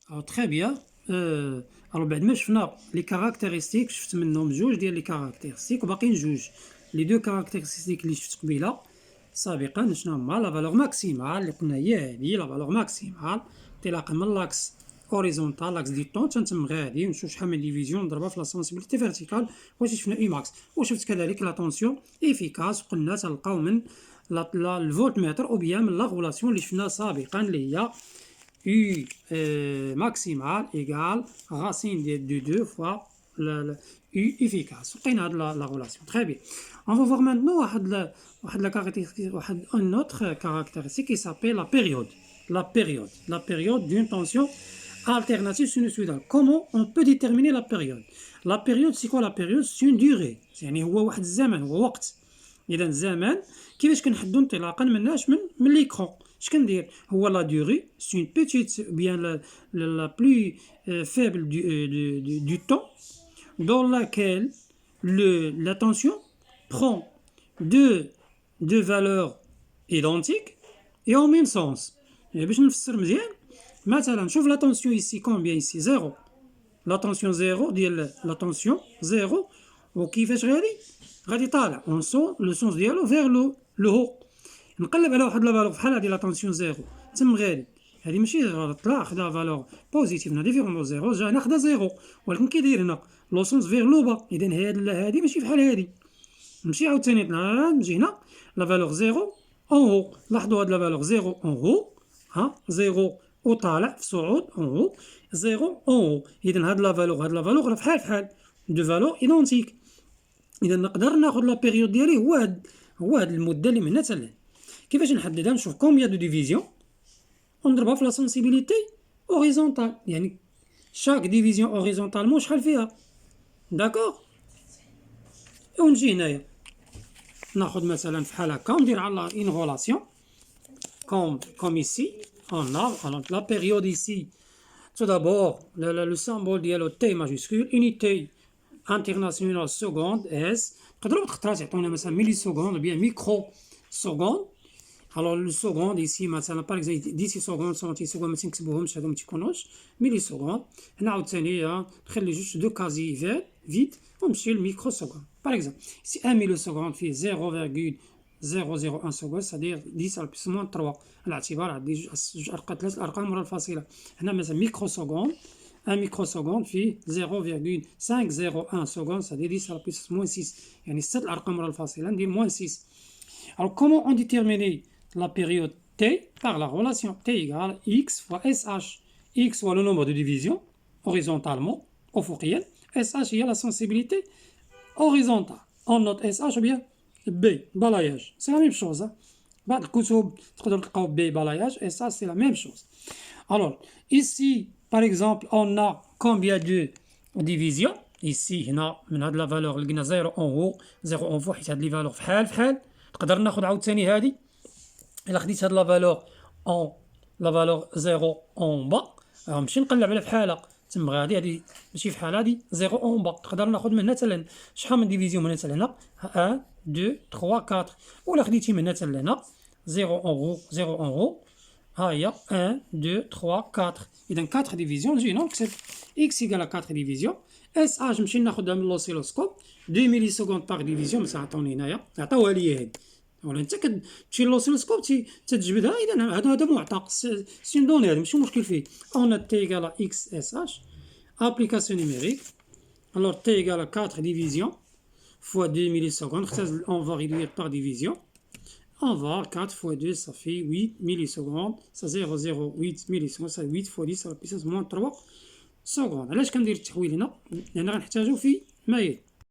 تري بيان. الوغ بعد ما شفنا لي كاركتيرستيك، شفت منهم جوج ديال لي كاركتيرستيك وباقيين جوج. لي دو كاركتيرستيك اللي شفت قبيله سابقا شنو هما؟ لا فالور ماكسيمال اللي قلنا هي هادي لا فالور ماكسيمال انطلاقا من لاكس اوريزونتال لاكس دي طون تنتم غادي ونشوف شحال من ديفيزيون نضربها في لا سونسيبيليتي فيرتيكال واش شفنا اي ماكس. وشفت كذلك لا طونسيون افيكاس وقلنا تلقاو من الفولت متر او بيان من لا غولاسيون اللي شفنا سابقا اللي هي U maximal égale racine de 2 fois U efficace. On a la relation. Très bien. On va voir maintenant une autre caractéristique qui s'appelle la période. La période. La période d'une tension alternative sinusoïdale. Comment on peut déterminer la période? La période, c'est quoi la période? C'est une durée. يعني هو واحد الزمن، هو وقت. إذا الزمن كيفاش كنحددو انطلاقا مناش من ليكرون. Je peux dire la durée, c'est une petite, bien la plus faible du temps dans laquelle la tension prend deux valeurs identiques et en même sens. Et باش نفسر مزيان مثلا شوف la tension ici combien ici 0. La tension 0 ديال la tension 0 وكيفاش غادي طالع on sent le sens ديالو vers le haut. نقلب على واحد لا فالور بحال هادي لا طونسيون زيرو تم غادي هادي ماشي غلط لا خدا فالور بوزيتيف هنا ديفيرون زيرو جا هنا خدا زيرو ولكن كي داير هنا لو سونس فيغ لو با اذا هادي ماشي بحال هادي نمشي عاوتاني نجي هنا لا فالور زيرو اون هو لاحظوا هاد لا فالور زيرو اون هو ها زيرو وطالع في صعود اون هو زيرو اون هو اذا هاد لا فالور بحال دو فالور ايدونتيك اذا نقدر ناخذ لا بيريود ديالي هو هاد المده اللي من هنا حتى لهنا. كيفاش نحددها؟ نشوف كومبيان دو ديفيزيون ونضربها في لا سونسيبيليتي اوريزونتال يعني شاك ديفيزيون اوريزونتالمون شحال فيها داكوغ. ونجي هنايا ناخذ مثلا فحال هكا ندير على اون غولاسيون comme ici on a alors la période ici tout d'abord le symbole ديالو T majuscule unité internationale seconde S تقدروا بالخطرات يعطونا مثلا ملي سكوند بيان ميكرو سكوند. Alors le seconde ici مثلا par exemple 10 secondes 60 secondes ما تنكتبوهمش هادو ما تيكونوش ملي سكوند. هنا عاوتاني نخلي جوج دو كازي فيد ونمشي للميكرو سكوند. par exemple si 1 ميلي سكوند فيه 0.001 سكوند c'est-à-dire 10 على بلس موان 3 على اعتبار عندي جوج ارقام ثلاث الارقام ورا الفاصله. هنا مثلا ميكرو سكوند 1 ميكرو سكوند فيه 0.501 سكوند c'est-à-dire 10 على بلس موان 6 يعني 6 الارقام ورا الفاصله ندير موان 6. Alors comment on détermine la période T par la relation T égale X fois SH. X soit le nombre de divisions horizontalement افقيا. SH هي la sensibilité horizontale. On note SH ou bien B balayage. C'est la même chose. بعض الكتب تقدروا تلقاو B balayage et ça c'est la même chose. Alors ici par exemple on a combien de divisions ici هنا من هاد لا فالور لقينا 0 en haut 0 en haut حيت هاد لي فالور فحال تقدر ناخذ عاوتاني هادي الا خديت هاد لا فالور اون لا فالور 0 اون با غنمشي نقلب على فحالها تما غادي هادي ماشي فحال هادي 0 اون با تقدر ناخذ من هنا حتى لهنا شحال من ديفيزيون من هنا حتى لهنا 1 2 3 4 ولا خديتي من هنا حتى لهنا 0 اون هو 0 اون هو ها هي 1 2 3 4 اذا 4 ديفيزيون نجي نكتب x égale 4 ديفيزيون اس اج نمشي ناخذها من لوسيلوسكوب 2 ملي سكوند باغ ديفيزيون مثلا عطوني هنايا عطاوها لي هادي ولا انت كتمشي للوسيلوسكوب تتجبدها اذا هذا معطى سي اون دوني هذا ماشي مشكل فيه اون تي ايغال اكس اس اش ابليكاسيون نيميريك. alors t égale 4 division fois 2 millisecondes on va réduire par division on va 4 fois 2 ça fait 8 millisecondes ça 0,08 millisecondes ça 8 fois 10 à la puissance moins 3 secondes. علاش كندير التحويل هنا؟ لان غنحتاجو في ما يلي